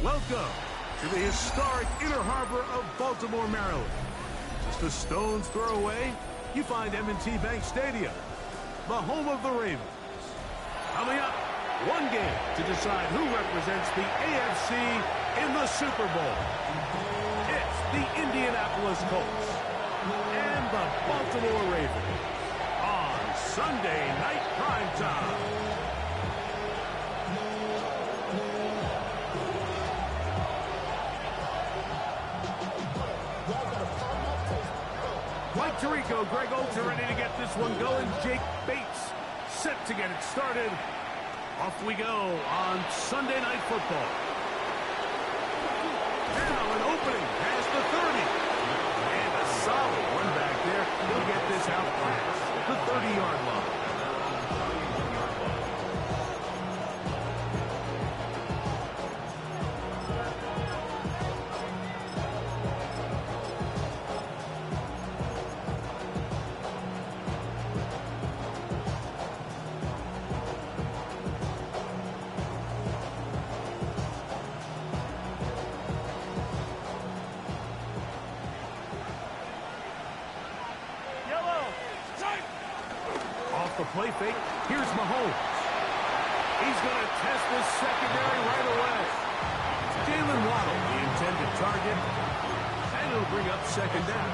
Welcome to the historic Inner Harbor of Baltimore, Maryland. Just a stone's throw away, you find M&T Bank Stadium, the home of the Ravens. Coming up, one game to decide who represents the AFC in the Super Bowl. It's the Indianapolis Colts and the Baltimore Ravens on Sunday Night Primetime. Mike Tirico, Greg Olsen ready to get this one going. Jake Bates set to get it started. Off we go on Sunday Night Football. Now an opening past the 30. And a solid one back there. He'll get this out past the 30-yard line. The play fake. Here's Mahomes. He's going to test this secondary right away. Jalen Waddle, the intended target, and it'll bring up second down.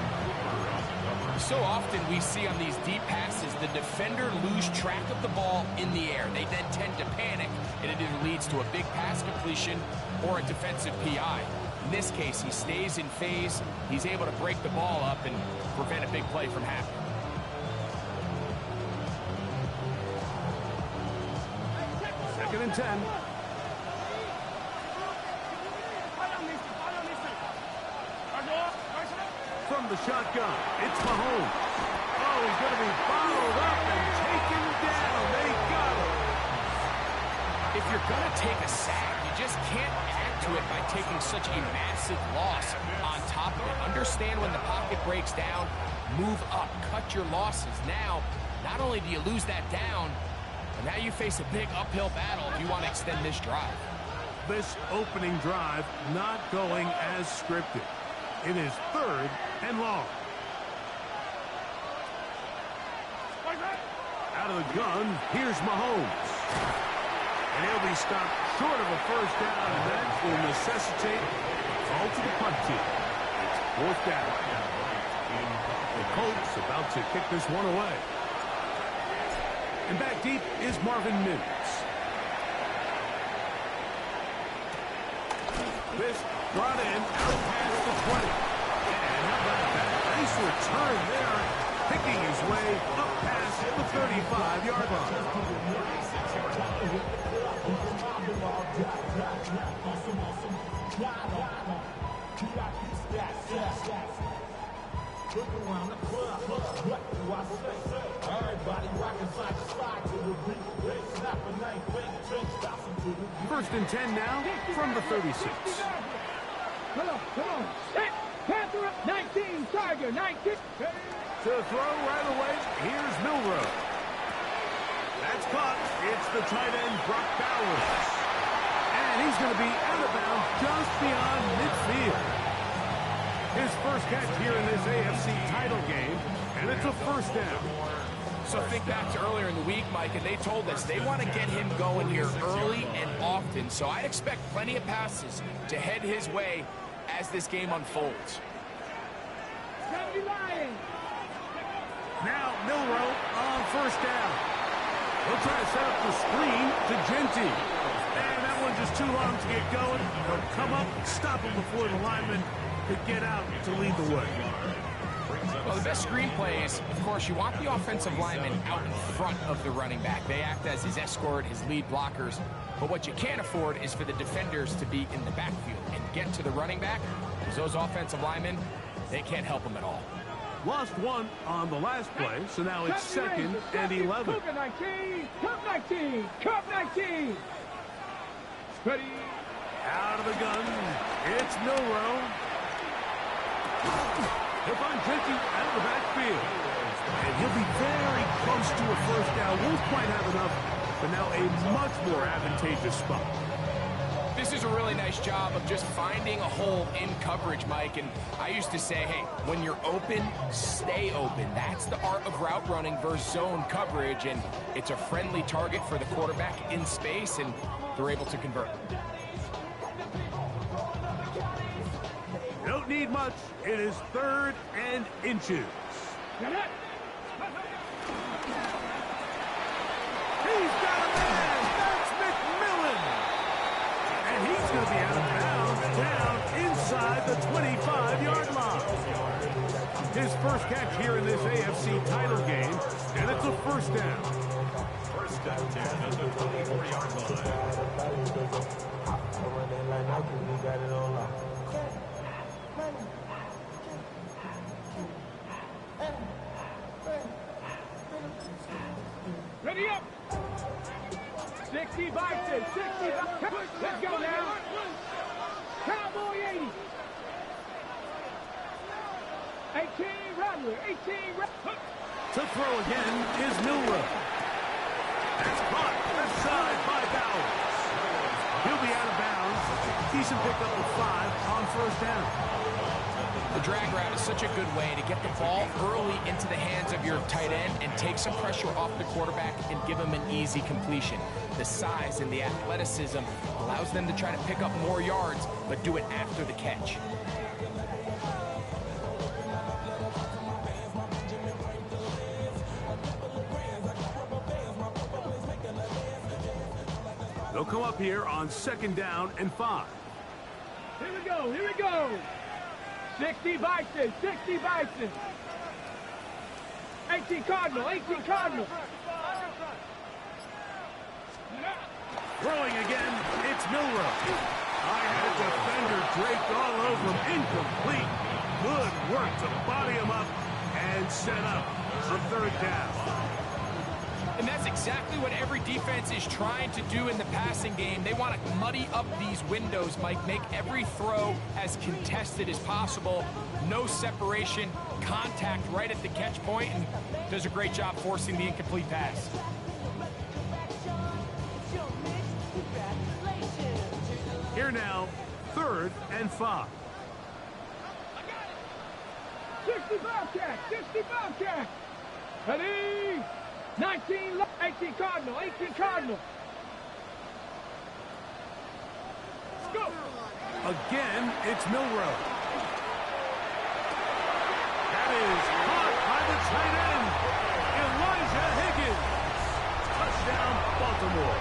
So often we see on these deep passes, the defender lose track of the ball in the air. They then tend to panic, and it either leads to a big pass completion or a defensive PI. In this case, he stays in phase. He's able to break the ball up and prevent a big play from happening. Second and 10. From the shotgun, it's Mahomes. Oh, he's going to be bottled up and taken down. They got him. If you're going to take a sack, you just can't add to it by taking such a massive loss on top of it. Understand when the pocket breaks down, move up, cut your losses. Now, not only do you lose that down, now you face a big uphill battle if you want to extend this drive. This opening drive not going as scripted. It is third and long. Out of the gun, here's Mahomes. And he'll be stopped short of a first down, and that will necessitate a call to the punt team. It's fourth down. The Colts about to kick this one away. And back deep is Marvin Mims. This brought in out past the 20. And how about that? Nice return there. Picking his way up past the 35-yard line. First and 10 now from the 36. Come on. Set. Panther up 19. Tiger 19. To throw right away, here's Milroe. That's caught. It's the tight end, Brock Bowers. And he's going to be out of bounds just beyond midfield. His first catch here in this AFC title game, and it's a first down. So think back to earlier in the week, Mike, and they told us they want to get him going here early and often. So I'd expect plenty of passes to head his way as this game unfolds. Now Milroe on first down. He'll try to set up the screen to Genty. And that one just too long to get going. He'll come up and stop him before the lineman could get out to lead the way. Well, the best screen plays, of course, you want the offensive lineman out in front of the running back. They act as his escort, his lead blockers. But what you can't afford is for the defenders to be in the backfield and get to the running back, because those offensive linemen, they can't help him at all. Lost one on the last play, so now it's second and 11. Cup 19, Cup 19, Cup 19. Ready. Out of the gun, it's Milroe. He'll find Genty out of the backfield. And he'll be very close to a first down. Won't quite have enough, but now a much more advantageous spot. This This is a really nice job of just finding a hole in coverage, Mike. And I used to say, hey, when you're open, stay open. That's the art of route running versus zone coverage. And it's a friendly target for the quarterback in space, and they're able to convert. Don't need much. It is 3rd and inches. He's got a man. That's McMillan. And he's going to be out of bounds down inside the 25-yard line. His first catch here in this AFC title game, and it's a first down. First down at the 24-yard line. Ready up. 60 boxes, 60 boxes. Let's go now. Cowboy 80. 18 Rattler, 18 Rattler. To throw again is Milrow. That's caught left side by Bowers. He'll be out of bounds. Decent pickup of 5 on first down. The drag route is such a good way to get the ball early into the hands of your tight end and take some pressure off the quarterback and give him an easy completion. The size and the athleticism allows them to try to pick up more yards, but do it after the catch. They'll come up here on 2nd down and 5. Here we go, here we go. 60 Bison, 60 Bison. 18 Cardinal, 18 Cardinal. Throwing again, it's Milrow. I had a defender draped all over him. Incomplete. Good work to body him up and set up for 3rd down. And that's exactly what every defense is trying to do in the passing game. They want to muddy up these windows, Mike, make every throw as contested as possible. No separation, contact right at the catch point, and does a great job forcing the incomplete pass. Here now, 3rd and 5. 60 Bobcat, 60 Bobcat. Ready? 19, 18 Cardinal, 18 Cardinal. Let's go. Again, it's Milrow. That is caught by the tight end, Elijah Higgins. Touchdown, Baltimore.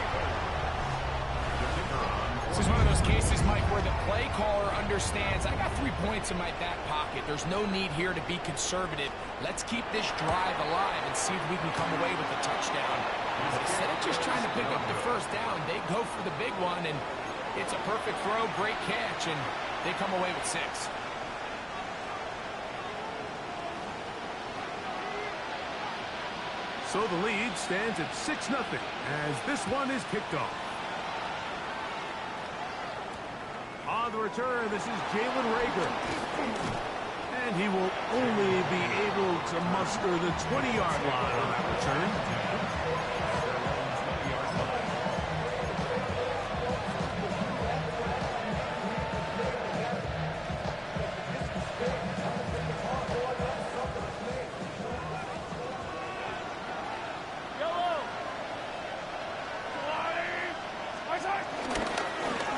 This is one of those cases, Mike, where the play caller understands, I got 3 points in my back pocket. There's no need here to be conservative. Let's keep this drive alive and see if we can come away with a touchdown. But instead of just trying to pick up the first down, they go for the big one, and it's a perfect throw, great catch, and they come away with 6. So the lead stands at 6-0 as this one is kicked off. On the return, this is Jalen Reagor. And he will only be able to muster the 20-yard line on that return.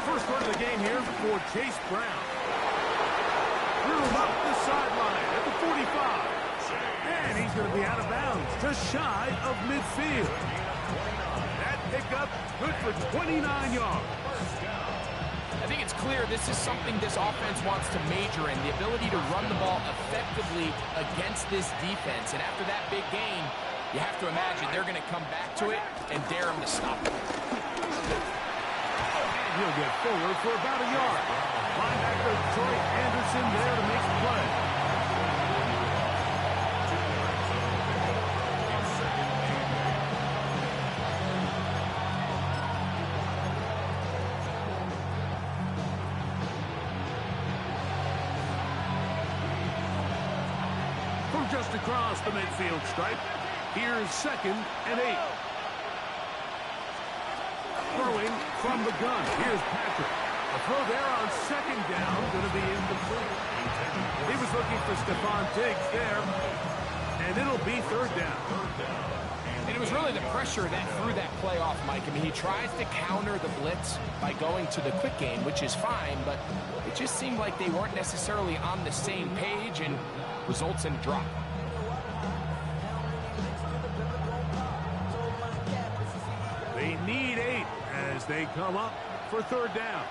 First run of the game here for Chase Brown. Threw him up the sideline at the 45. And he's going to be out of bounds, just shy of midfield. That pickup good for 29 yards. I think it's clear this is something this offense wants to major in, the ability to run the ball effectively against this defense. And after that big gain, you have to imagine they're going to come back to it and dare him to stop it. And he'll get forward for about a yard. Linebacker Troy Anderson there to make the play. From just across the midfield stripe, here's 2nd and 8. Throwing from the gun. Here's Patrick. The throw there on second down, going to be incomplete. He was looking for Stephon Diggs there, and it'll be third down. And it was really the pressure that threw that play off, Mike. I mean, he tries to counter the blitz by going to the quick game, which is fine, but it just seemed like they weren't necessarily on the same page and results in a drop. They need 8 as they come up for third down.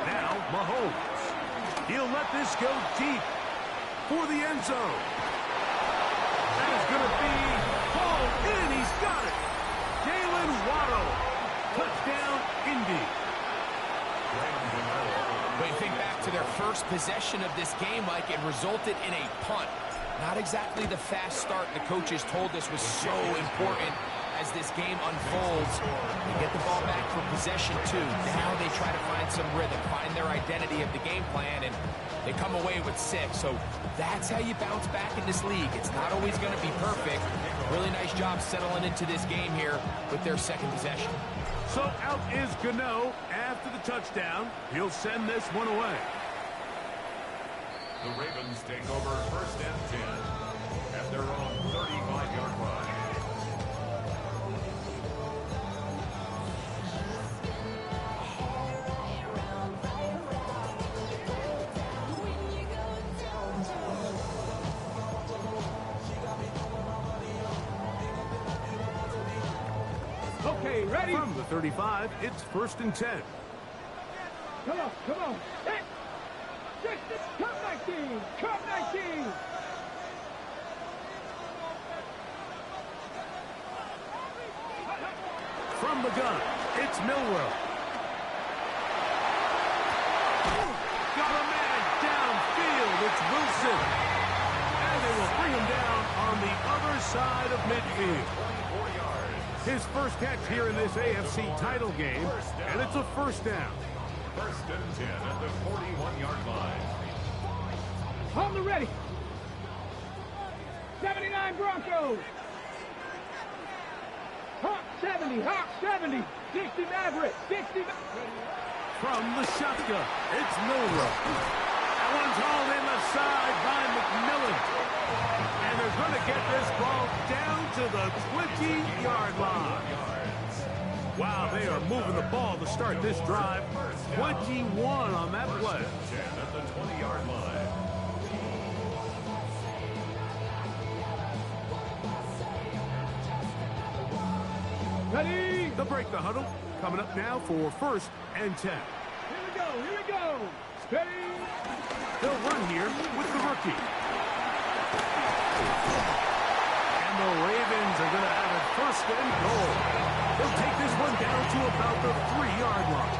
Now, Mahomes. He'll let this go deep for the end zone. That is going to be hauled in. He's got it. Jalen Waddle. Touchdown, Indy. But you think back to their first possession of this game, Mike, it resulted in a punt. Not exactly the fast start the coaches told us was so important as this game unfolds. They get the ball back for possession 2. Now they try to find some rhythm, find their identity of the game plan, and they come away with 6. So that's how you bounce back in this league. It's not always going to be perfect. Really nice job settling into this game here with their second possession. So out is Gano after the touchdown. He'll send this one away. The Ravens take over first and 10 at their own 35-yard line. Okay, ready? From the 35, it's first and 10. Come on, come on. Hey! Come 19! Come 19! From the gun, it's Millwell. Got a man downfield. It's Wilson. And they will bring him down on the other side of midfield. His first catch here in this AFC title game, and it's a first down. First and 10 at the 41-yard line. On the ready. 79 Broncos. Hawk 70, Hawk 70. 60 Maverick, 60. From the shotgun, it's Milrow. That one's hauled in the side by McMillan. And they're going to get this ball down to the 20-yard line. Wow, they are moving the ball to start this drive. 21 on that play. 10 at the 20-yard line. Ready? They'll break the huddle. Coming up now for first and 10. Here we go, here we go. Steady. They'll run here with the rookie. And the Ravens are going to have it first and goal. They'll take this one down to about the 3-yard line.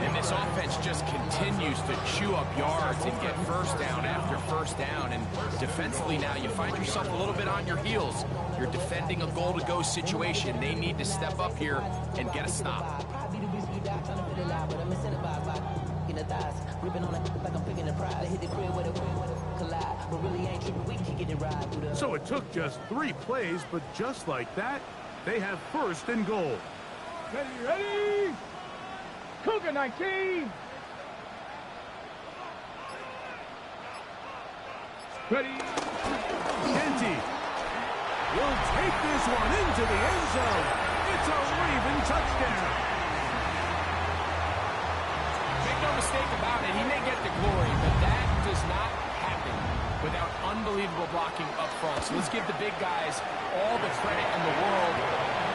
And this offense just continues to chew up yards and get first down after first down. And defensively now, you find yourself a little bit on your heels. You're defending a goal-to-go situation. They need to step up here and get a stop. So it took just 3 plays, but just like that, they have first and goal. Ready, ready. Cougar 19. Ready. Kenty will take this one into the end zone. It's a Raven touchdown. Make no mistake about it, he may get the glory, but that does not happen without unbelievable blocking up front. So let's give the big guys all the credit in the world.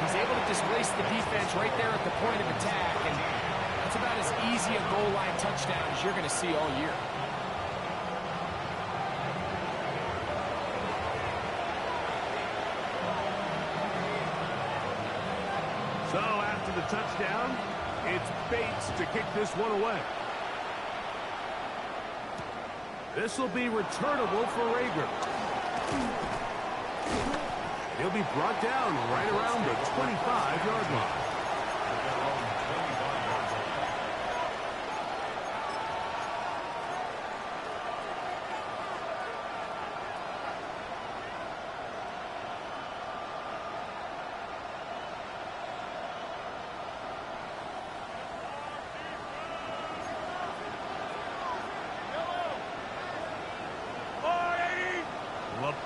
He's able to displace the defense right there at the point of attack, and that's about as easy a goal line touchdown as you're going to see all year. So after the touchdown, it's Bates to kick this one away. This will be returnable for Rager. He'll be brought down right around the 25-yard line.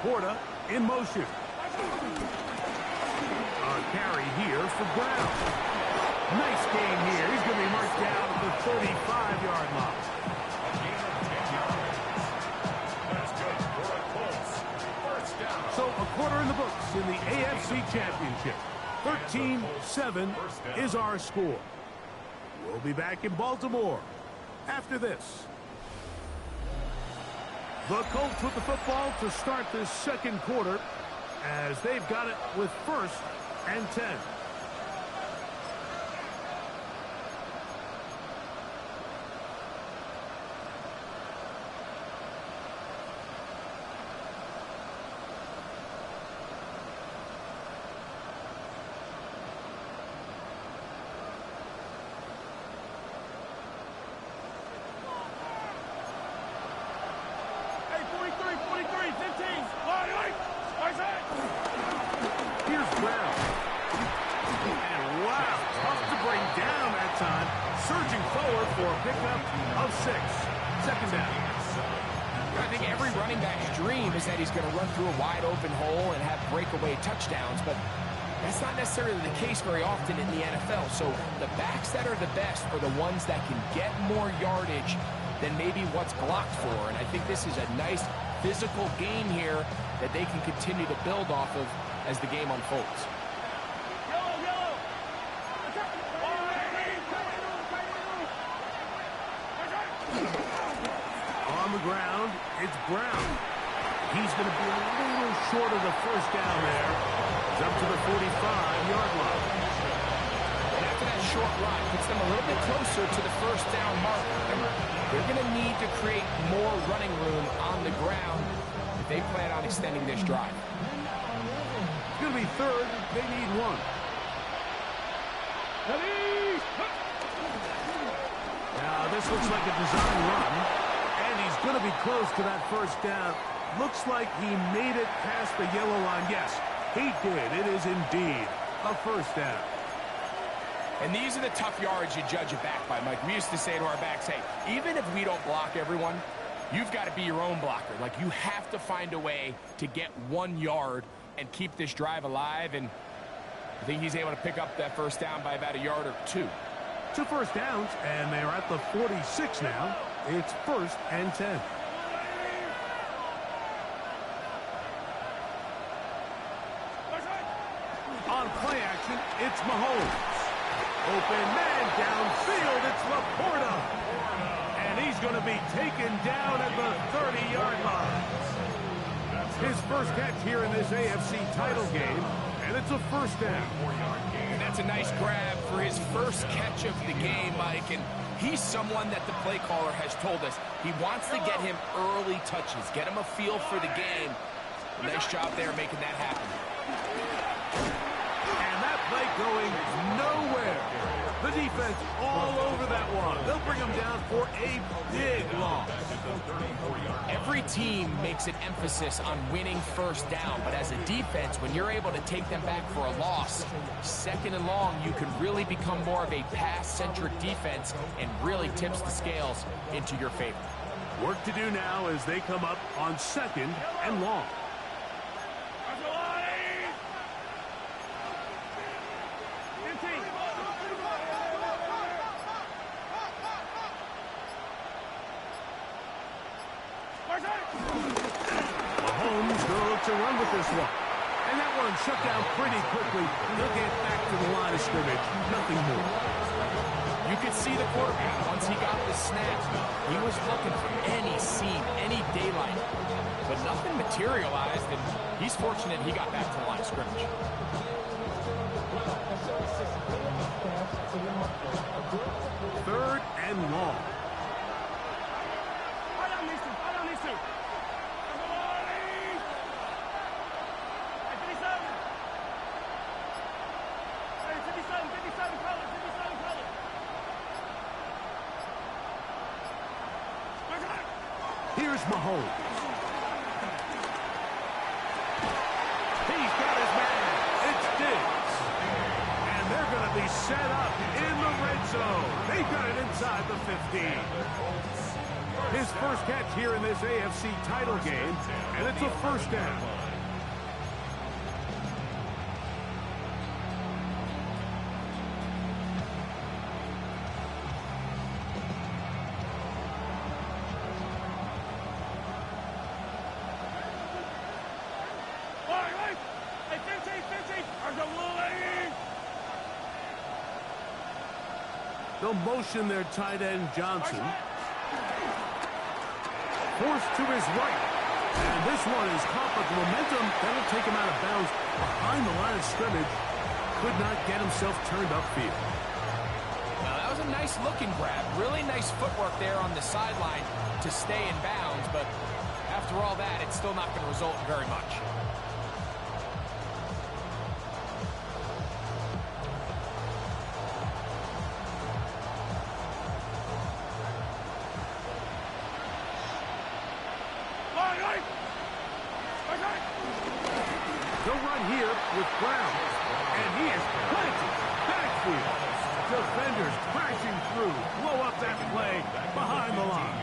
Laporta in motion. A carry here for Brown. Nice gain here. He's going to be marked down at the 35-yard line. So a quarter in the books in the AFC Championship. 13-7 is our score. We'll be back in Baltimore after this. The Colts with the football to start this second quarter as they've got it with 1st and 10. Here's Brown. And wow, tough to bring down that time. Surging forward for a pickup of 6. Second down. I think every running back's dream is that he's going to run through a wide open hole and have breakaway touchdowns, but that's not necessarily the case very often in the NFL. So the backs that are the best are the ones that can get more yardage than maybe what's blocked for. And I think this is a nice physical game here that they can continue to build off of as the game unfolds. On the ground, it's Brown. He's going to be a little short of the first down there. He's up to the 45-yard line. And after that short run, puts them a little bit closer to the first down marker. They're going to need to create more running room on the ground if they plan on extending this drive. It's going to be 3rd. They need 1. Now, this looks like a design run, and he's going to be close to that first down. Looks like he made it past the yellow line. Yes, he did. It is indeed a first down. And these are the tough yards you judge a back by, Mike. We used to say to our backs, hey, even if we don't block everyone, you've got to be your own blocker. Like, you have to find a way to get 1 yard and keep this drive alive. And I think he's able to pick up that first down by about a yard or 2. 2 first downs, and they're at the 46 now. It's 1st and 10. On play action, it's Mahomes. Open man downfield, it's Laporta. And he's going to be taken down at the 30-yard line. His first catch here in this AFC title game, and it's a first down. And that's a nice grab for his first catch of the game, Mike. And he's someone that the play caller has told us he wants to get him early touches, get him a feel for the game. Nice job there making that happen. And that play going nowhere. The defense all over that one. They'll bring him down for a big loss. Every team makes an emphasis on winning first down, but as a defense, when you're able to take them back for a loss, 2nd and long, you can really become more of a pass-centric defense and really tips the scales into your favor. Work to do now as they come up on 2nd and long. Mahomes going to look to run with this one. And that one shut down pretty quickly. They'll get back to the line of scrimmage. Nothing more. You could see the quarterback, once he got the snap, he was looking for any seam, any daylight. But nothing materialized, and he's fortunate he got back to the line of scrimmage. 3rd and long. Here's Mahomes. He's got his man. It's Diggs. And they're going to be set up in the red zone. They've got it inside the 15. His first catch here in this AFC title game, and it's a first down. They'll motion their tight end, Johnson. Forced to his right. And this one is caught, but the momentum, that'll take him out of bounds behind the line of scrimmage. Could not get himself turned upfield. Now, that was a nice looking grab. Really nice footwork there on the sideline to stay in bounds, but after all that, it's still not going to result in very much. They'll run here with Brown, and he is planted backfield. Defenders crashing through, blow up that play behind the line.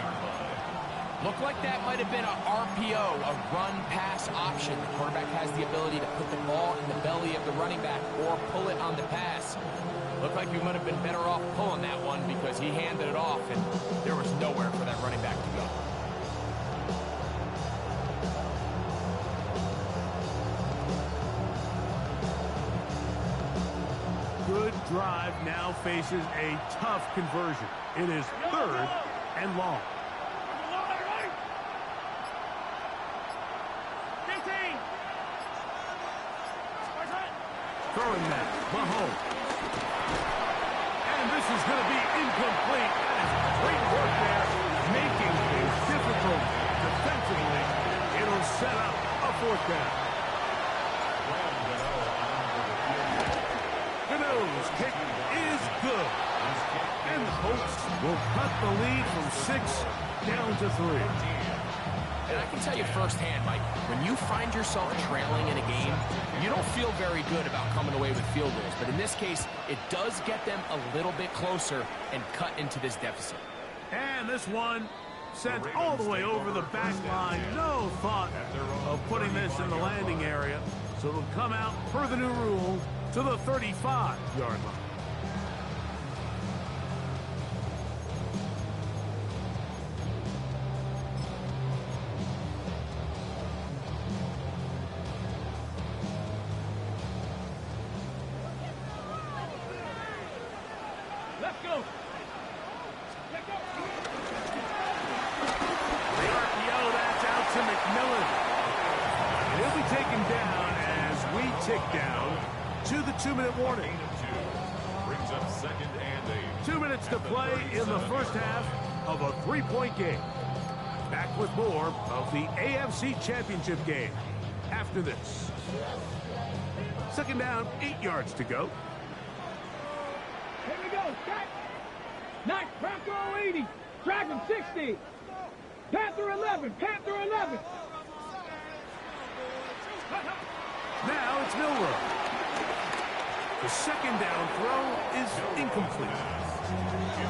Looked like that might have been a RPO, a run-pass option. The quarterback has the ability to put the ball in the belly of the running back or pull it on the pass. Looked like he might have been better off pulling that one because he handed it off, and there was nowhere for that running back to go. Good drive now faces a tough conversion. It is 3rd and long. Throwing that, Mahomes. And this is going to be incomplete. That is great work there, making things difficult defensively. It'll set up a 4th down. Gano's kick is good. And the Colts will cut the lead from 6 down to 3. And I can tell you firsthand, Mike, when you find yourself trailing in a game, you don't feel very good about coming away with field goals. But in this case, it does get them a little bit closer and cut into this deficit. And this one sent all the way over the back line. No thought of putting this in the landing area. So it'll come out, per the new rule, to the 35-yard line. Let's go. The RPO, that's out to McMillan. And he'll be taken down as we tick down to the 2-minute warning. Brings up 2nd and 8. 2 minutes to play in the first half of a 3-point game. Back with more of the AFC Championship game after this. 2nd down, 8 yards to go. Here we go. Back. Nice. Bronco 80. Dragon 60. Panther 11. Panther 11. Now it's Milrow. The 2nd down throw is incomplete.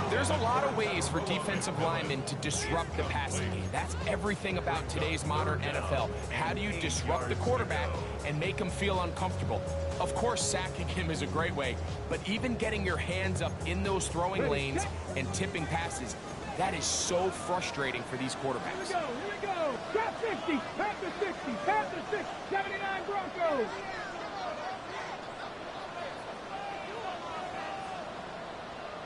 There's a lot of ways for defensive linemen to disrupt the passing game. That's everything about today's modern NFL. How do you disrupt the quarterback and make him feel uncomfortable? Of course, sacking him is a great way, but even getting your hands up in those throwing lanes and tipping passes, that is so frustrating for these quarterbacks. Here we go. Trap 60. Panther 60. Panther 6. 79 Broncos.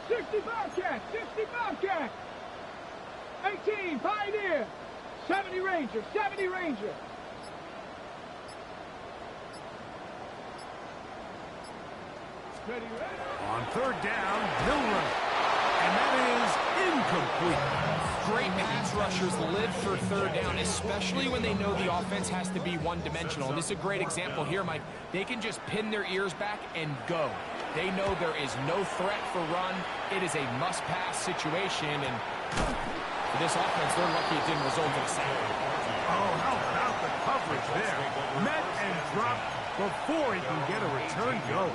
60 Bobcat. 60 Bobcat. 18 Pioneer. 70 Ranger. 70 Ranger. Ready, ready. On 3rd down, Milrow. And that is incomplete. Great pass rushers live for 3rd down, especially when they know the offense has to be one-dimensional. And this is a great example here, Mike. They can just pin their ears back and go. They know there is no threat for run. It is a must-pass situation, and for this offense, they're lucky it didn't result in a sack. Oh, how about the coverage there? Met and dropped before he can get a return go.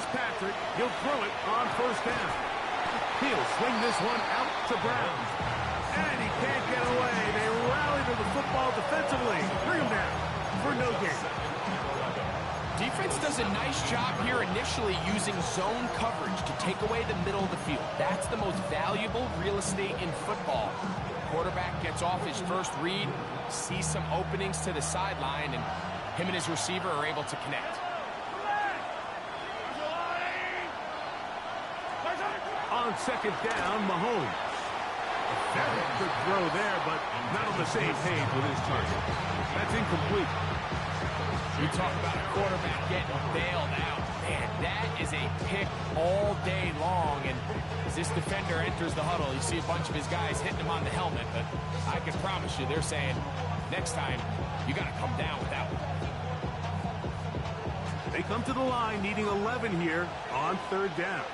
Fitzpatrick. He'll throw it on first down. He'll swing this one out to Brown. And he can't get away. They rally to the football defensively. Bring him down for no gain. Defense does a nice job here initially using zone coverage to take away the middle of the field. That's the most valuable real estate in football. Quarterback gets off his first read, sees some openings to the sideline, and him and his receiver are able to connect. On second down, Mahomes. A very good throw there, but not on the same page with his target. That's incomplete. You talk about a quarterback getting bailed out. Man, that is a pick all day long. And as this defender enters the huddle, you see a bunch of his guys hitting him on the helmet. But I can promise you, they're saying, next time, you got to come down with that one. They come to the line needing 11 here on third down.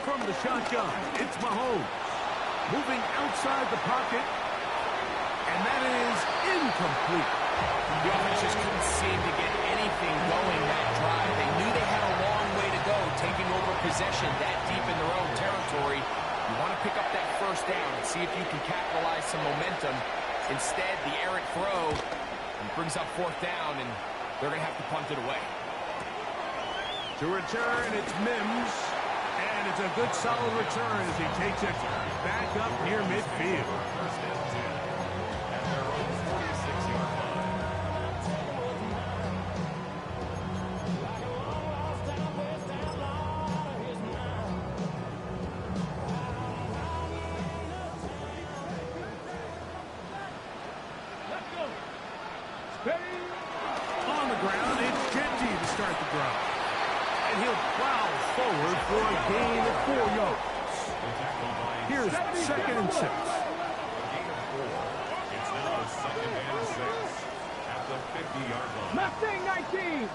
From the shotgun, it's Mahomes. Moving outside the pocket. And that is incomplete. The offense just couldn't seem to get anything going that drive. They knew they had a long way to go, taking over possession that deep in their own territory. You want to pick up that first down and see if you can capitalize some momentum. Instead, the errant throw brings up fourth down, and they're going to have to punt it away. To return, it's Mims. And it's a good, solid return as he takes it back up near midfield. First and 10 at their own 46-yard line. On the ground, it's Genty to start the drive. And he'll plow forward for a gain of 4 yards. Here's second and 6. Gain of 4. It's now second and 6 at the 50-yard line. Mustang 19.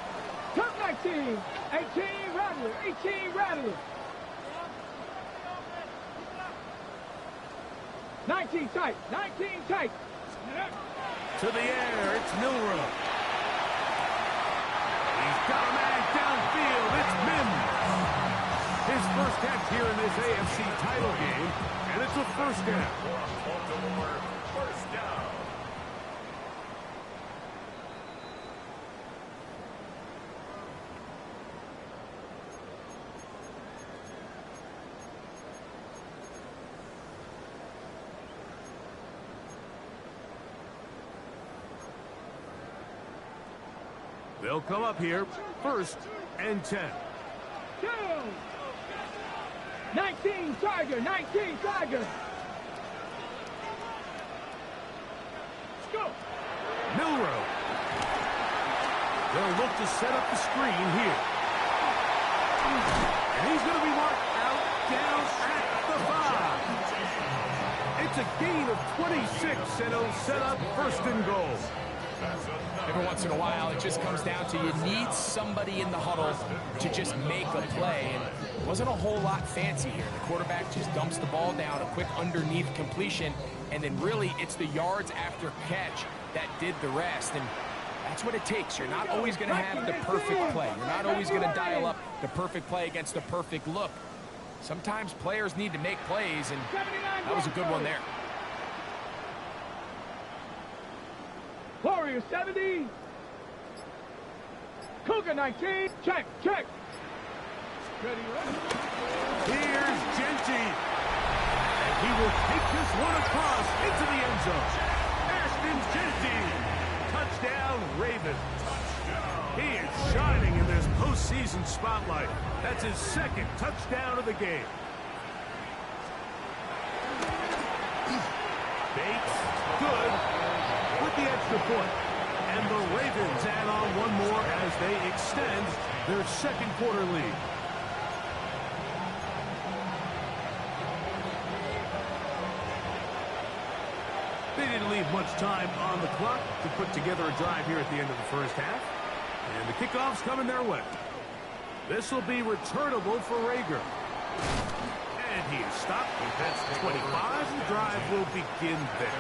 Turk 19. 18 Rattler. 18 Rattler. 19 tight. 19 tight. To the air, it's Milrow. He's got a man downfield. It's Mims. His first catch here in this AFC title game, and it's a first down. Baltimore, first down. They'll come up here, first and 10. 19 Tiger. 19 Tiger. Let's go. Milrow. They'll look to set up the screen here. And he's going to be marked out down at the 5. It's a gain of 26, and he'll set up first and goal. Every once in a while, it just comes down to you need somebody in the huddle to just make a play. And it wasn't a whole lot fancy here. The quarterback just dumps the ball down, a quick underneath completion, and then really it's the yards after catch that did the rest. And that's what it takes. You're not always going to have the perfect play. You're not always going to dial up the perfect play against the perfect look. Sometimes players need to make plays, and that was a good one there. Warrior 70. Cougar 19. Check, check. Here's Genty. And he will take this one across into the end zone. Ashton Genty. Touchdown, Ravens. He is shining in this postseason spotlight. That's his second touchdown of the game. Bates, good, with the extra point. And the Ravens add on one more as they extend their second quarter lead. leave much time on the clock to put together a drive here at the end of the first half. And the kickoff's coming their way. This will be returnable for Rager. And he is stopped. That's 25. The drive will begin there.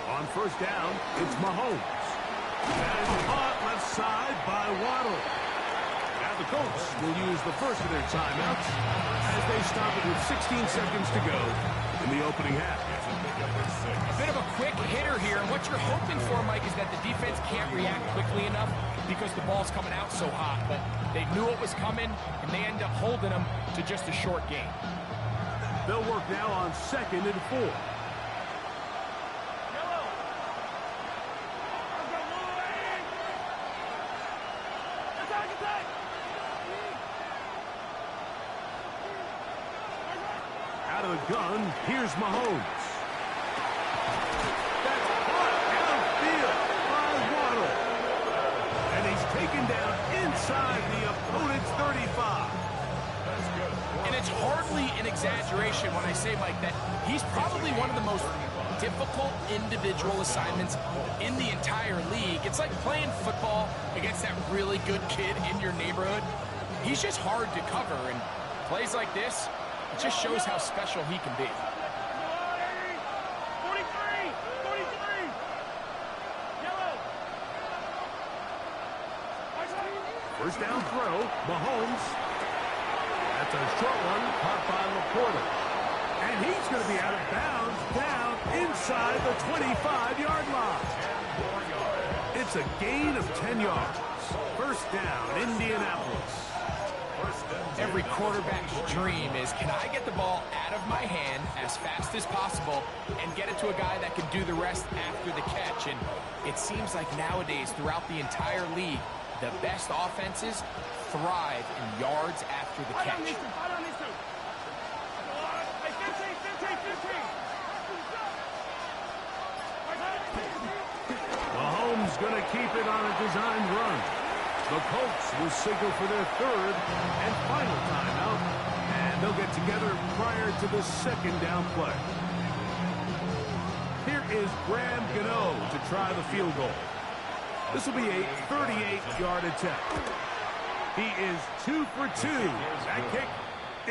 On first down, it's Mahomes. And caught left side by Waddle. Now the Colts will use the first of their timeouts as they stop it with 16 seconds to go in the opening half. A bit of a quick hitter here. And what you're hoping for, Mike, is that the defense can't react quickly enough because the ball's coming out so hot. But they knew it was coming, and they end up holding them to just a short gain. They'll work now on 2nd and 4. Out of the gun, here's Mahomes. That's caught downfield by Waddle. And he's taken down inside the opponent's 35. That's good. And it's hardly an exaggeration when I say, Mike, that he's probably one of the most difficult individual assignments in the entire league. It's like playing football against that really good kid in your neighborhood. He's just hard to cover, and plays like this, it just shows how special he can be. 43, 43. Yellow. First down throw, Mahomes. That's a short one, caught by Laporta. And he's going to be out of bounds, down inside the 25-yard line. It's a gain of 10 yards. First down, Indianapolis. Every quarterback's dream is, can I get the ball out of my hand as fast as possible and get it to a guy that can do the rest after the catch? And it seems like nowadays, throughout the entire league, the best offenses thrive in yards after the catch. Mahomes going to keep it on a designed run. The Colts will signal for their third and final timeout, and they'll get together prior to the second down play. Here is Graham Gano to try the field goal. This will be a 38-yard attempt. He is 2 for 2. That kick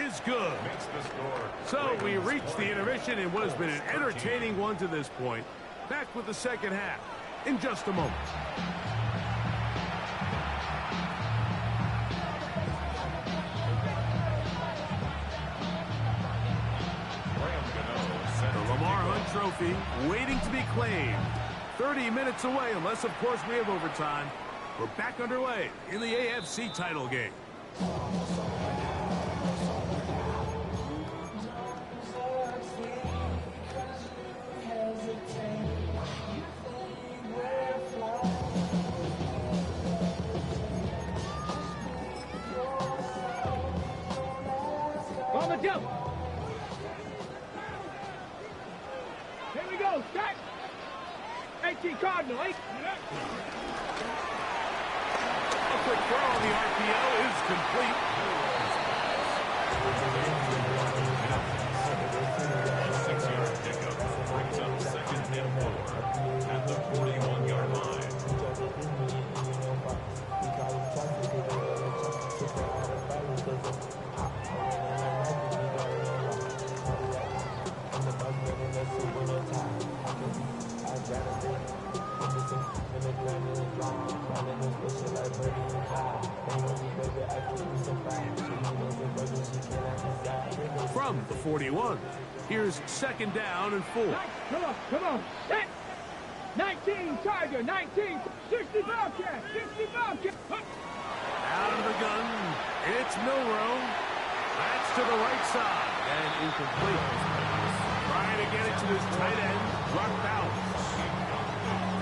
is good. So we reach the intermission in what has been an entertaining one to this point. Back with the second half in just a moment. The Lamar Hunt Trophy waiting to be claimed. 30 minutes away, unless, of course, we have overtime. We're back underway in the AFC title game. On the jump. Here we go. Start. 18 Cardinal. 8. A quick throw on the RPO is complete. A 6-yard pickup brings up 2nd and 4 at the 41-yard line. From the 41, here's 2nd down and 4. Come on. Set. 19 Tiger. 19. 60 Bobcat. 60 Bobcat. Out of the gun, It's Milrow. That's to the right side. And incomplete. Trying to get it to this tight end. Dropped out.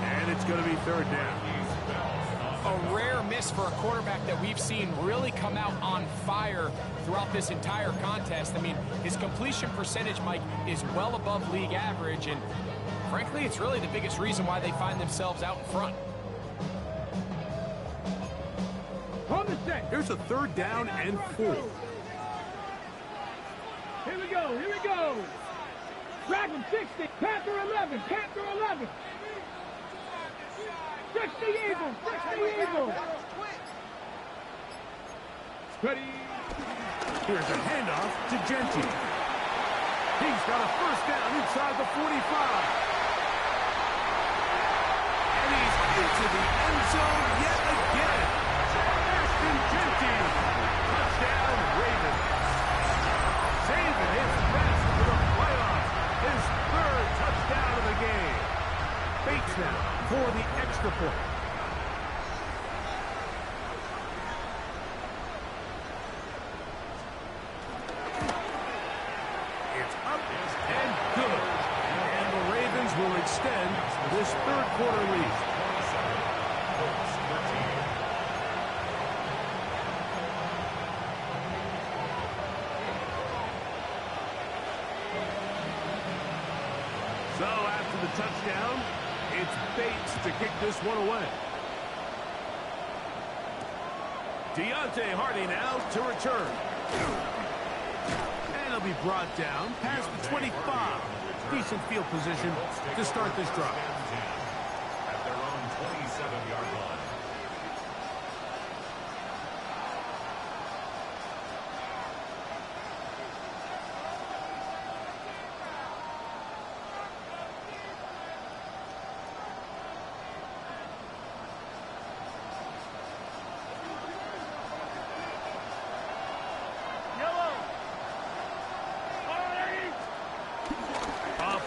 And it's going to be third down. A rare miss for a quarterback that we've seen really come out on fire throughout this entire contest. I mean, his completion percentage, Mike, is well above league average, and frankly, it's really the biggest reason why they find themselves out in front. On the set. Here's a third down and 4. Here we go. Here we go. Dragon 60. Panther 11. Panther 11. 60 Eagles. 60 Eagles. Ready. Here's a handoff to Genty. He's got a first down inside the 45. And he's into the end zone yet again. Ashton Genty. Touchdown, Ravens. Saving his best for the playoffs. His third touchdown of the game. Bates now for the extra point. It's up and good. And the Ravens will extend this third quarter lead. So after the touchdown, it's Bates to kick this one away. Deontay Hardy now to return. And he'll be brought down past the 25. Decent field position to start this drive. At their own 27-yard line.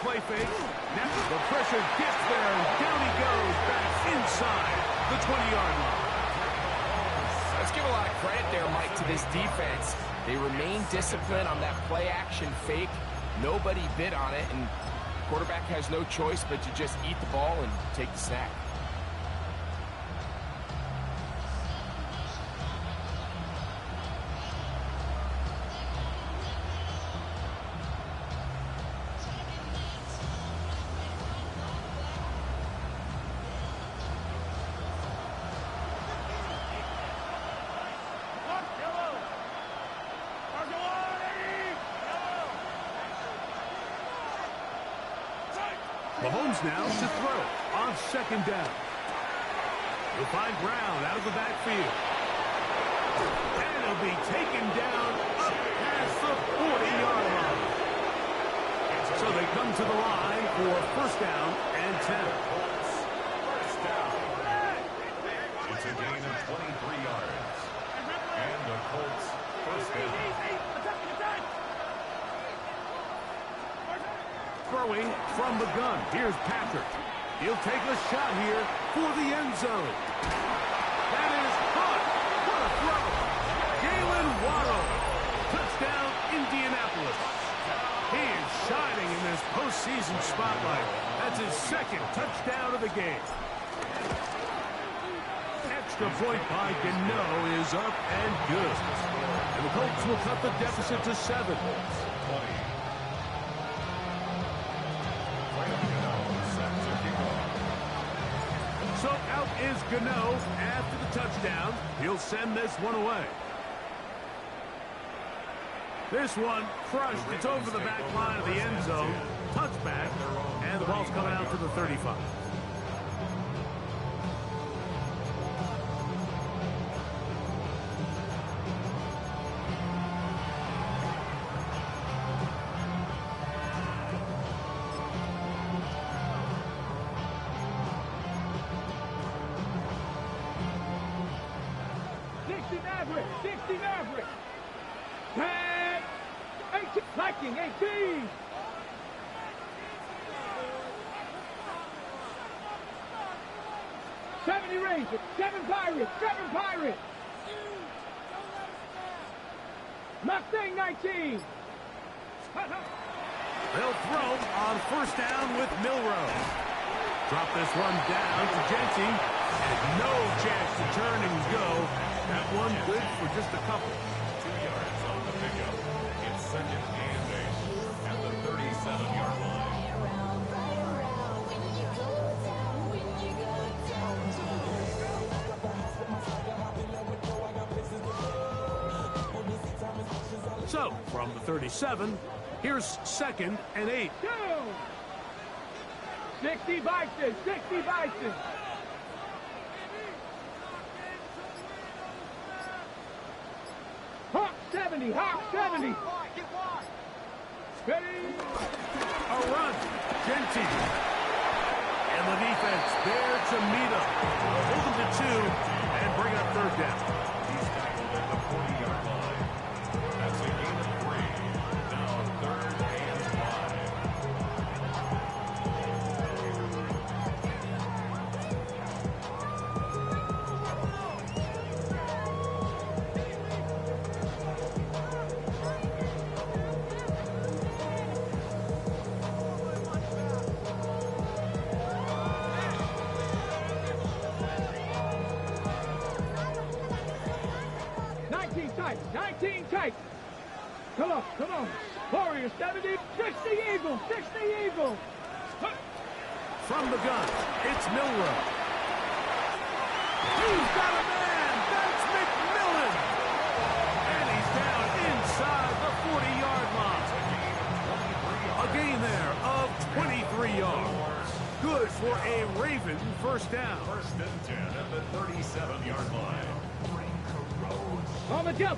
Play fake. Now the pressure gets there, and down he goes back inside the 20-yard line. Let's give a lot of credit there, Mike, to this defense. They remain disciplined on that play-action fake. Nobody bid on it, and quarterback has no choice but to just eat the ball and take the sack. Mahomes now to throw on second down. He'll find Brown out of the backfield. And he'll be taken down up past the 40-yard line. So they come to the line for first down and 10. First down. It's a gain of 23 yards. And the Colts first down. Throwing from the gun. Here's Patrick. He'll take a shot here for the end zone. That is hot. What a throw. Jalen Waddle. Touchdown, Indianapolis. He is shining in this postseason spotlight. That's his second touchdown of the game. Extra point by Gano is up and good. And the Colts will cut the deficit to 7. So out is Gano after the touchdown. He'll send this one away. This one crushed. It's over the back line of the end zone. Touchback. And the ball's coming out to the 35. Viking 18. Seven Rangers, 7 Pirates, 7 Pirates. Mustang 19. They'll throw on first down with Milrose. Drop this one down to Genty. And no chance to turn and go. That one good for just a couple. 2 yards on the pickup. It's second and 8 at the 37-yard line. So, from the 37, here's second and 8. 60 Bison, 60 Bison. Hawk 70, Hawk 70. Ready? A run. Genty. And the defense there to meet him. Hold him to 2 and bring up third down. He's tackled at the 40-yard line. That's a gain of 3. Now third and 5. Tight, 19 tight. Come on, come on. Warriors 70, 60 Eagles, 60 Eagles. From the gun, it's Milroe. He's got a man. That's McMillan. And he's down inside the 40-yard line. A gain there of 23 yards. Good for a Raven first down. First and 10 at the 37-yard line. On the jump.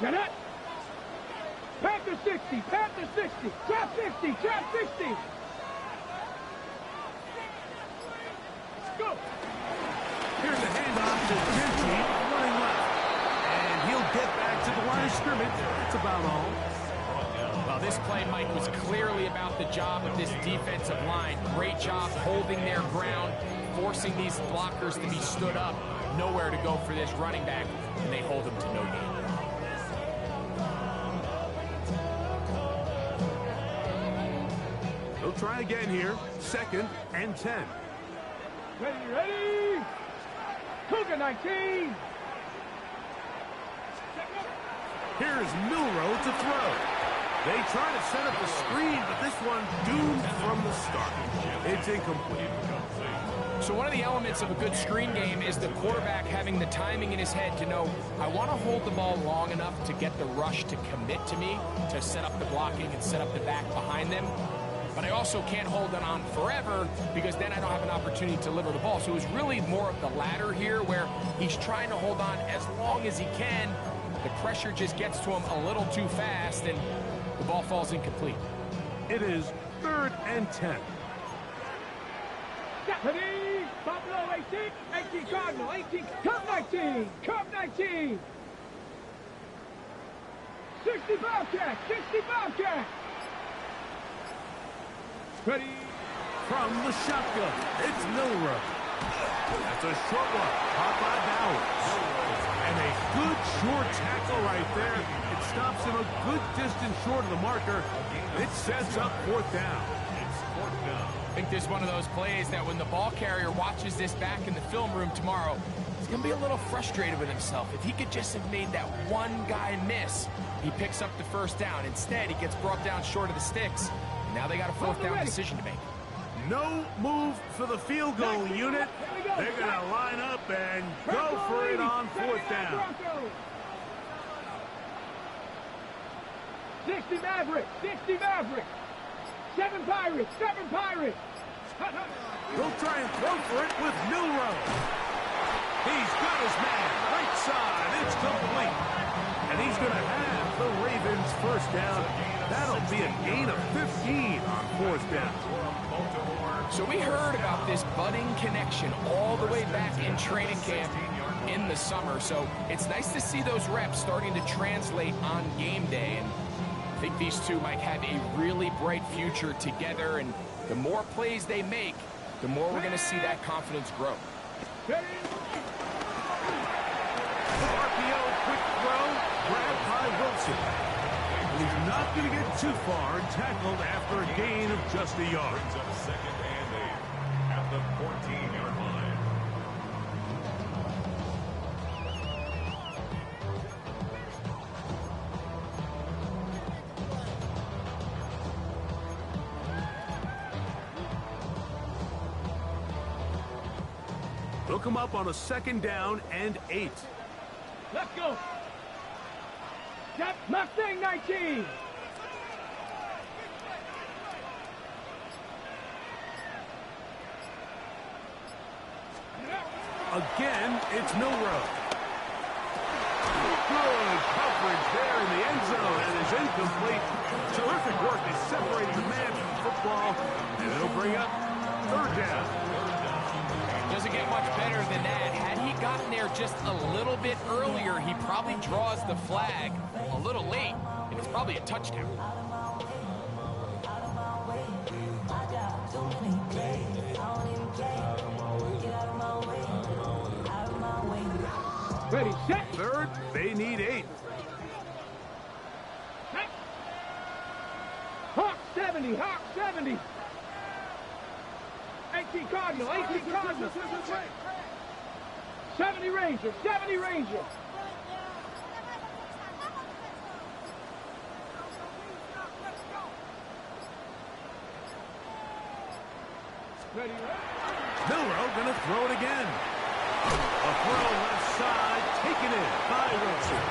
Get it. Panther 60, Panther 60. Trap 50, trap 50. Go. Here's a handoff to Genty, running left. And he'll get back to the line of scrimmage. That's about all. Well, this play, Mike, was clearly about the job of this defensive line. Great job holding their ground, forcing these blockers to be stood up. Nowhere to go for this running back, and they hold him to no gain. They'll try again here. Second and 10. Ready, ready. Cougar 19. Here's Milroe to throw. They try to set up a screen, but this one doomed from the start. It's incomplete. So one of the elements of a good screen game is the quarterback having the timing in his head to know, I want to hold the ball long enough to get the rush to commit to me, to set up the blocking and set up the back behind them. But I also can't hold it on forever because then I don't have an opportunity to deliver the ball. So it was really more of the latter here where he's trying to hold on as long as he can. The pressure just gets to him a little too fast and the ball falls incomplete. It is third and 10. Ready. Buffalo 18, 18 Cardinal, 18, Cub 19, Cub 19. 60 Bobcat, 60 Bobcat. Ready. From the shotgun, it's Milroe. That's a short one, caught by Bowers. And a good short tackle right there. It stops him a good distance short of the marker. It sets up fourth down. It's fourth down. I think this is one of those plays that when the ball carrier watches this back in the film room tomorrow, he's going to be a little frustrated with himself. If he could just have made that one guy miss, he picks up the first down. Instead, he gets brought down short of the sticks. And now they got a fourth down decision to make. No move for the field goal unit. They're going to line up and go for it on fourth down. 60 Maverick, 60 Maverick. 7 Pirates, 7 Pirates. He'll try and throw for it with Milroe. He's got his man. Right side. It's complete. And he's going to have the Ravens first down. That'll be a gain of 15 on fourth down. So we heard about this budding connection all the way back in training camp in the summer. So it's nice to see those reps starting to translate on game day. And I think these two might have a really bright future together. And the more plays they make, the more we're going to see that confidence grow. He's not going to get too far and tackled after a gain of just a yard. Brings up second and 8 at the 14-yard line. They'll come up on a second down and 8. Let's go. Yep, Mustang 19. Again, it's Milrow. Good coverage there in the end zone, and is incomplete. Terrific work. They separate the man from the football, and it'll bring up third down. Doesn't get much better than that. Had he gotten there just a little bit earlier, he probably draws the flag a little late, and it's probably a touchdown. Ready, set. Third, they need 8. Hawk 70, Hawk 70. 18 Cardinal, 18 Cardinal. 70 Ranger, 70 Ranger. Ready, Milrow going to throw it again. A throw left side, taken in by Wilson.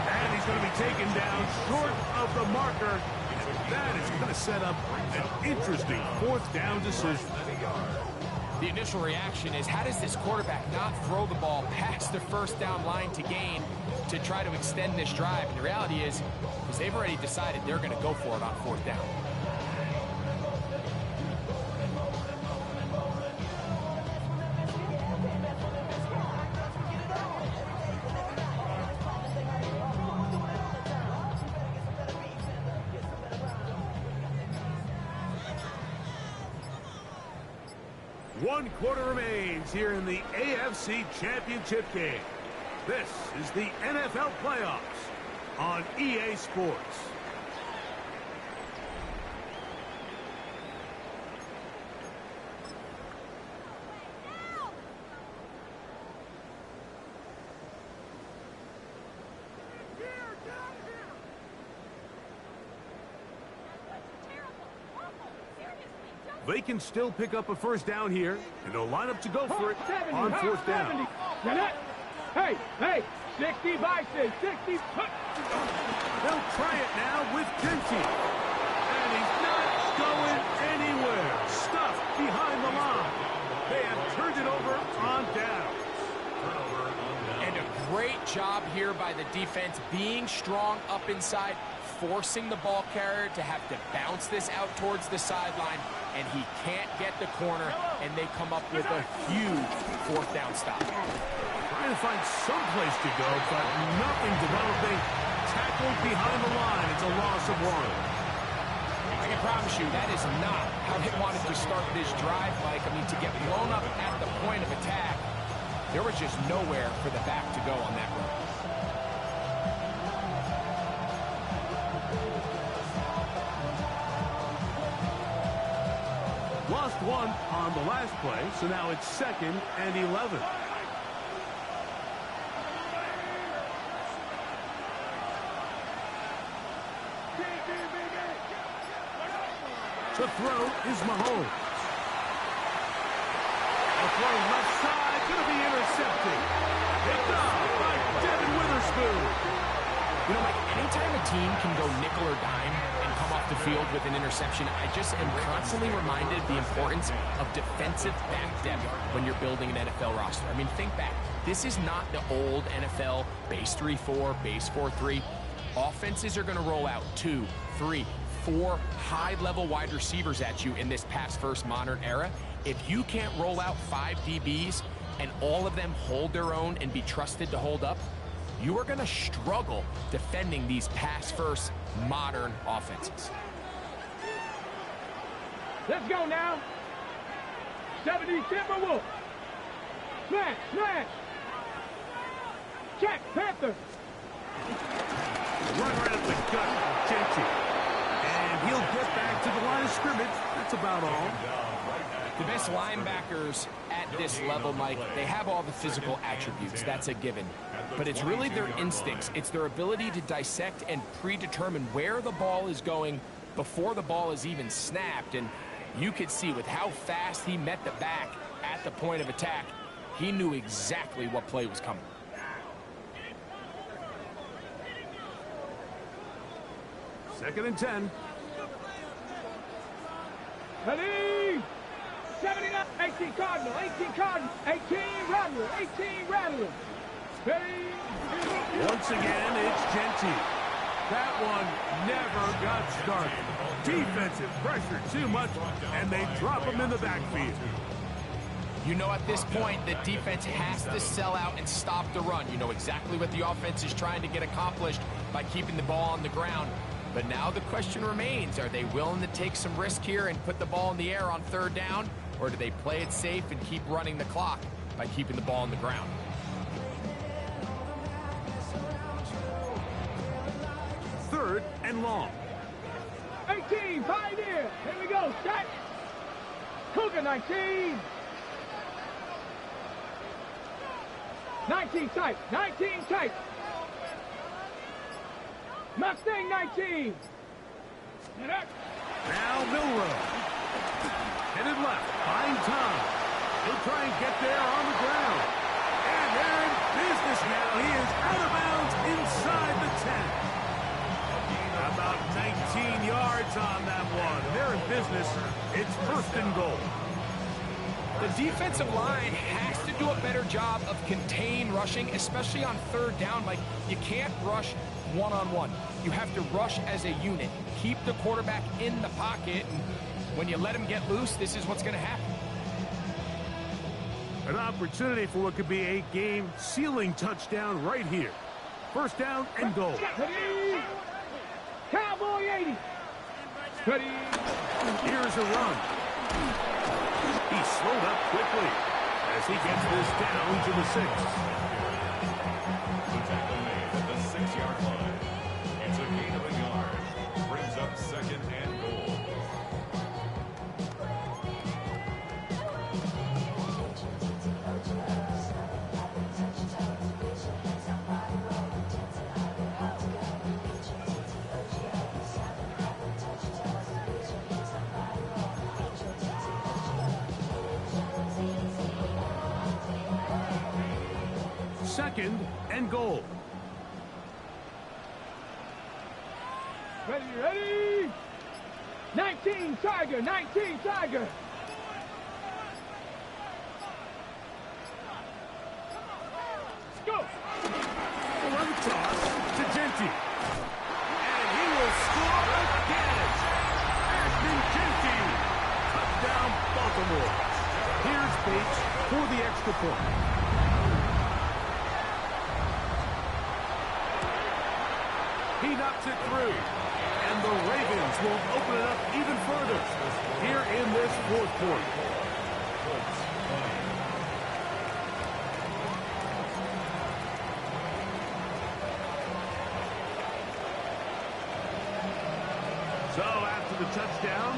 And he's going to be taken down short of the marker. And that is going to set up an interesting fourth down decision. The initial reaction is, how does this quarterback not throw the ball past the first down line to gain to try to extend this drive? And the reality is, because they've already decided they're going to go for it on fourth down. One quarter remains here in the AFC Championship game. This is the NFL playoffs on EA Sports. They can still pick up a first down here, and they'll line up to go for it on fourth down. Hey, 60 Bison, 60. They'll try it now with Kenty. And he's not going anywhere. Stuffed behind the line. They have turned it over on downs. And a great job here by the defense, being strong up inside, forcing the ball carrier to have to bounce this out towards the sideline, and he can't get the corner, and they come up with a huge fourth down stop. Trying to find some place to go, but nothing developing. Tackled behind the line. It's a loss of 1. I can promise you that is not how they wanted to start this drive, Mike. I mean, to get blown up at the point of attack, there was just nowhere for the back to go on that run. Lost 1 on the last play, so now it's 2nd and 11. To throw is Mahomes. A throw left side, going to be intercepted. Picked off by Devin Witherspoon. You know, Mike, anytime a team can go nickel or dime and come off the field with an interception, I just am constantly reminded the importance of defensive back depth when you're building an NFL roster. I mean, think back. This is not the old NFL base 3-4, base 4-3. Offenses are going to roll out 2, 3, 4 high-level wide receivers at you in this pass-first modern era. If you can't roll out 5 DBs and all of them hold their own and be trusted to hold up, you are going to struggle defending these pass-first modern offenses. Let's go now. 70 Timberwolves. Smash. Check, Panther. Run right up the gut, Genty. And he'll get back to the line of scrimmage. That's about all. The best linebackers at this level, Mike, they have all the physical attributes. That's a given. But it's really their instincts. It's their ability to dissect and predetermine where the ball is going before the ball is even snapped. And you could see with how fast he met the back at the point of attack, he knew exactly what play was coming. Second and 10. Ready? 79, 18 Cardinal, 18 Cardinal, 18 Rattler, 18 Rattler. Ready? Once again, it's Genty. That one never got started. Defensive pressure too much, and they drop him in the backfield. You know at this point the defense has to sell out and stop the run. You know exactly what the offense is trying to get accomplished by keeping the ball on the ground. But now the question remains, are they willing to take some risk here and put the ball in the air on third down? Or do they play it safe and keep running the clock by keeping the ball on the ground? Third and long. 18, Pioneer. Here we go, set. Cougar 19. 19 tight, 19 tight. Mustang 19. Now Milrow. Headed left, buying time. He'll try and get there on the ground. And they're in business now. He is out of bounds inside the 10. About 19 yards on that one. They're in business. It's first and goal. The defensive line has to do a better job of contain rushing, especially on third down. Like, you can't rush one-on-one. You have to rush as a unit. Keep the quarterback in the pocket, and when you let him get loose, this is what's going to happen. An opportunity for what could be a game-sealing touchdown right here. First down and goal. Ready? Cowboy 80. Ready? Here's a run. He slowed up quickly as he gets this down to the 6. The tackle made at the 6-yard line. It's a gain of a yard. Brings up second and goal. Second and goal. Ready, ready? 19 Tiger, 19 Tiger. Let's go. Run toss to Genty. And he will score again. Ashton Genty. Touchdown, Baltimore. Here's Bates for the extra point. He knocks it through. And the Ravens will open it up even further here in this fourth quarter. So after the touchdown,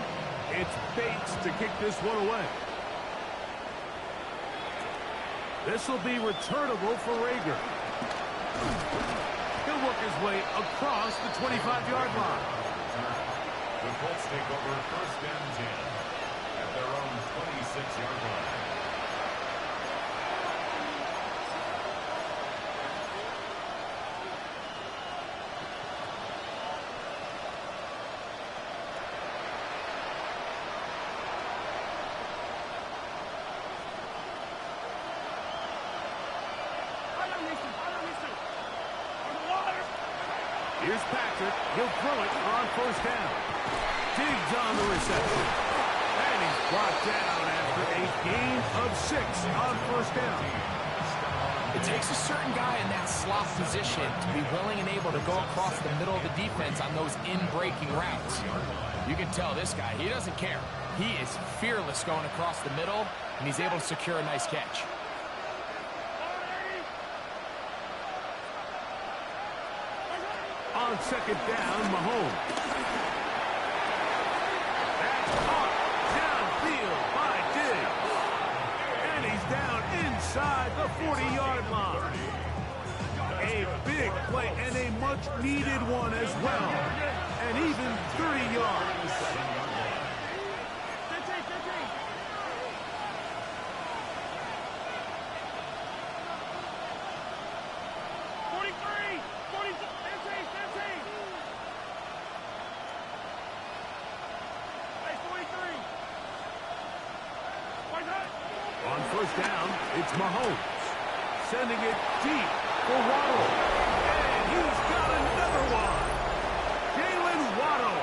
it's Bates to kick this one away. This will be returnable for Rager. He'll work his way across the 25-yard line. The Colts take over first and 10 at their own 26-yard line. Here's Patrick. He'll throw it on first down. Diggs on the reception. And he's brought down after a gain of 6 on first down. It takes a certain guy in that slot position to be willing and able to go across the middle of the defense on those in-breaking routes. You can tell this guy, he doesn't care. He is fearless going across the middle, and he's able to secure a nice catch. On on second down, Mahomes. That's caught downfield by Diggs. And he's down inside the 40-yard line. A big play and a much-needed one as well. And even 30 yards. On first down, it's Mahomes. Sending it deep for Waddle. And he's got another one. Jalen Waddle.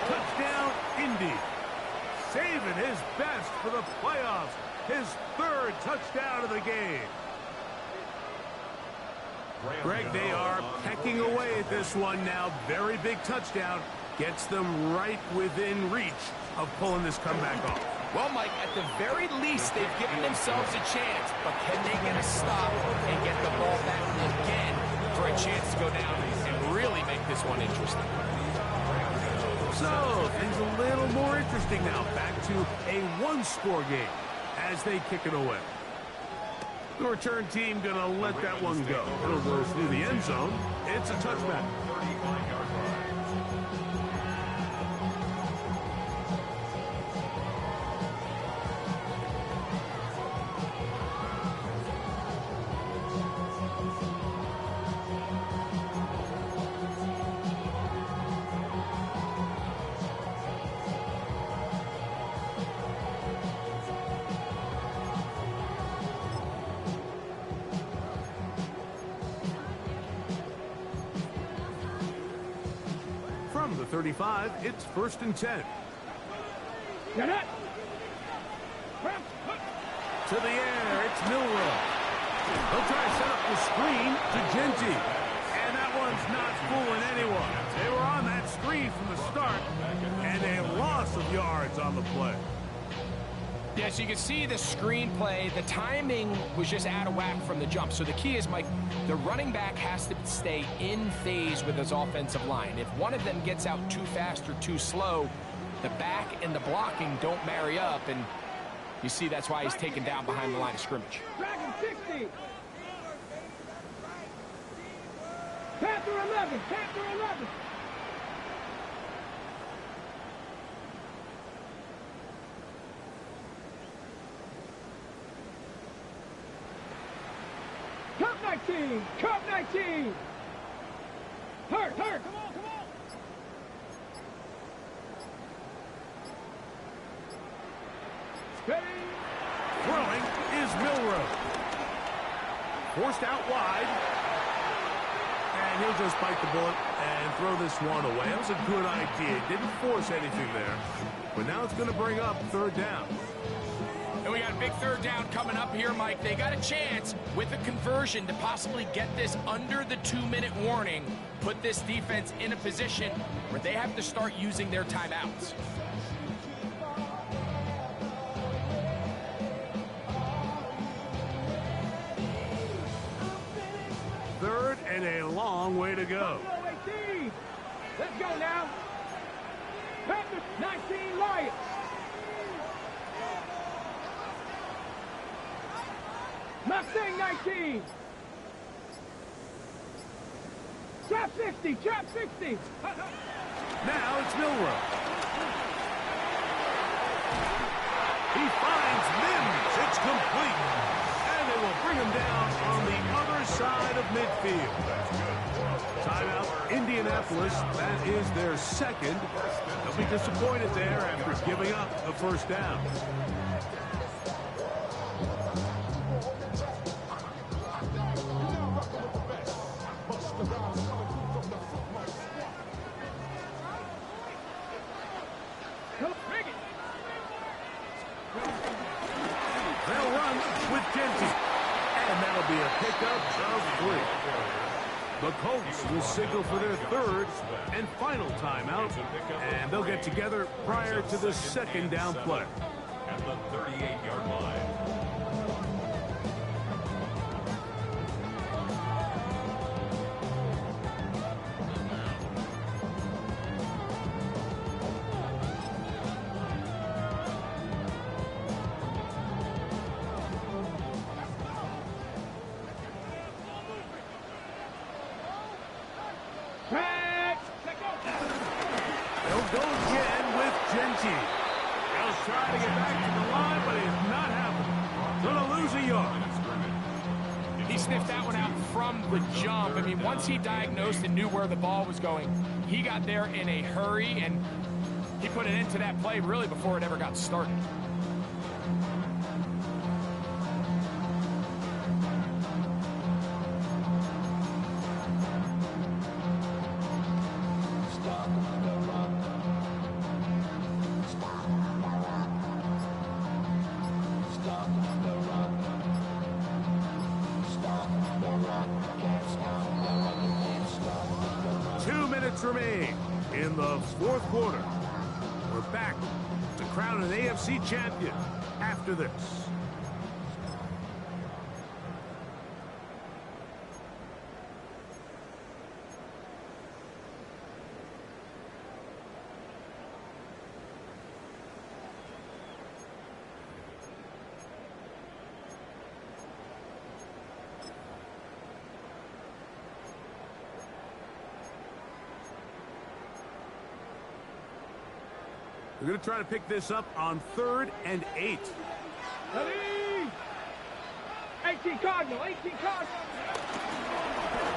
Touchdown, Indy. Saving his best for the playoffs. His third touchdown of the game. Greg, they are pecking away at this one now. Very big touchdown. Gets them right within reach of pulling this comeback off. Well, Mike, at the very least, they've given themselves a chance. But can they get a stop and get the ball back again for a chance to go down and really make this one interesting? So, things a little more interesting now. Back to a one-score game as they kick it away. The return team going to let that one go. It'll go through the end zone. It's a touchback. From the 35, it's 1st and 10. Get it! To the air, it's Milrow. He'll try to set up the screen to Genty. And that one's not fooling anyone. They were on that screen from the start, and a loss of yards on the play. Yeah, so you can see the screenplay. The timing was just out of whack from the jump. So the key is, Mike, the running back has to stay in phase with his offensive line. If one of them gets out too fast or too slow, the back and the blocking don't marry up. And you see that's why he's taken down behind the line of scrimmage. Dragon 60. Panther 11. Panther 11. Cup 19. Cup 19. Hurt. Come on. Steady. Throwing is Milrow. Forced out wide. And he'll just bite the bullet and throw this one away. That was a good idea. Didn't force anything there. But now it's going to bring up 3rd down. And we got a big 3rd down coming up here, Mike. They got a chance with a conversion to possibly get this under the 2-minute warning, put this defense in a position where they have to start using their timeouts. Third and a long way to go. Let's go now. Panthers 19 Lions. Mustang 19. Trap 60. Trap 60. Now it's Milrow. He finds Mims. It's complete. And they will bring him down on the other side of midfield. Timeout, Indianapolis. That is their second. They'll be disappointed there after giving up the 1st down. They'll run with Genty. And that'll be a pickup of 3. The Colts will signal for their 3rd and final timeout, and they'll get together prior to the 2nd down play. At the 38-yard line. They'll go again with Genty. He'll try to get back to the line, but it's not happening. Gonna lose a yard. He sniffed that one out from the jump. I mean, once he diagnosed and knew where the ball was going, he got there in a hurry, and he put an end to that play really before it ever got started. Remain in the fourth quarter. We're back to crown an AFC champion after this. We're going to try to pick this up on 3rd and 8. Ready? 18 Cardinal, 18 Cardinal.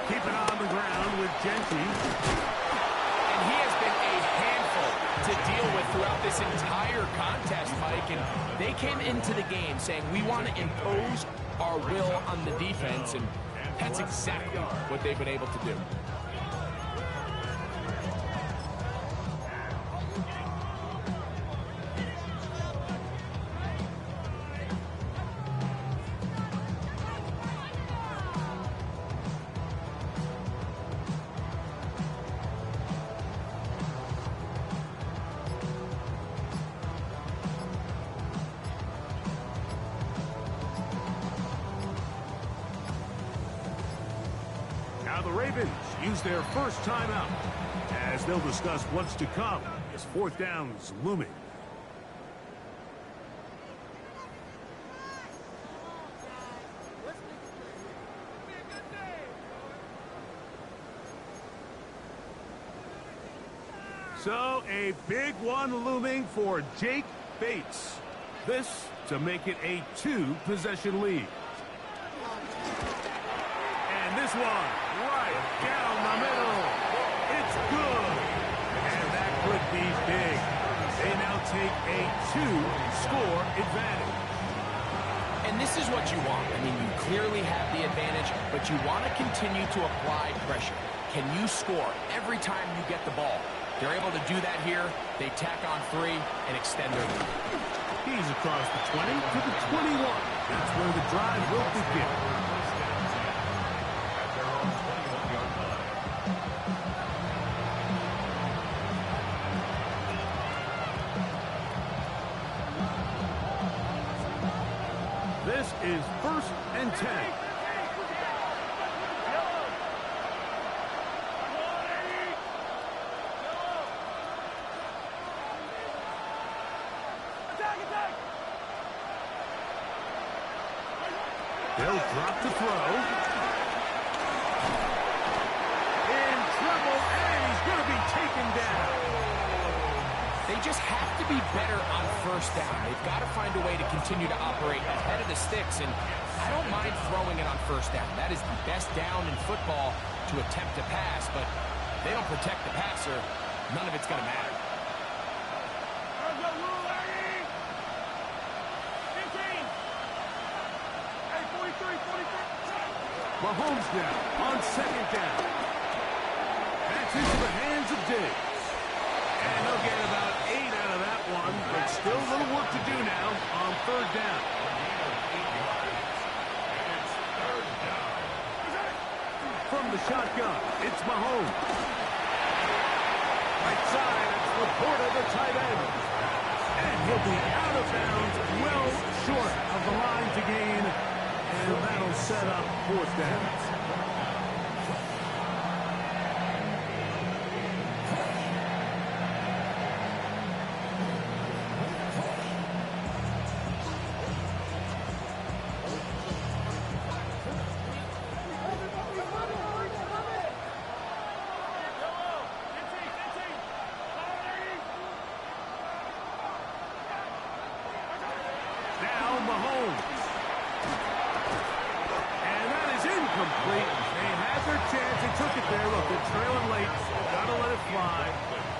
Keep it on the ground with Genty. And he has been a handful to deal with throughout this entire contest, Mike. And they came into the game saying, we want to impose our will on the defense. And that's exactly what they've been able to do. Now the Ravens use their first timeout as they'll discuss what's to come as 4th down is looming. So a big one looming for Jake Bates. This to make it a 2-possession lead. And this one right down the middle. It's good. And that could be big. They now take a 2-score advantage. And this is what you want. I mean, you clearly have the advantage, but you want to continue to apply pressure. Can you score every time you get the ball? They're able to do that here. They tack on 3 and extend their lead. He's across the 20 to the 21. That's where the drive will begin. This is 1st and 10. They'll drop to throw. In trouble, and he's going to be taken down. They just have to be better on 1st down. They've got to find a way to continue to operate ahead of the sticks, and I don't mind throwing it on 1st down. That is the best down in football to attempt to pass, but if they don't protect the passer, none of it's going to matter. Mahomes now on 2nd down. That's into the hands of Diggs. And they'll get about 8 out of that one, but still a little work to do now on 3rd down. From the shotgun, it's Mahomes. Right side, it's Laporta, the tight end. And he'll be out of bounds, well short of the line to gain. And that'll set up 4th down. Mahomes. And that is incomplete. They had their chance. They took it there. Look, they're trailing late. Got to let it fly.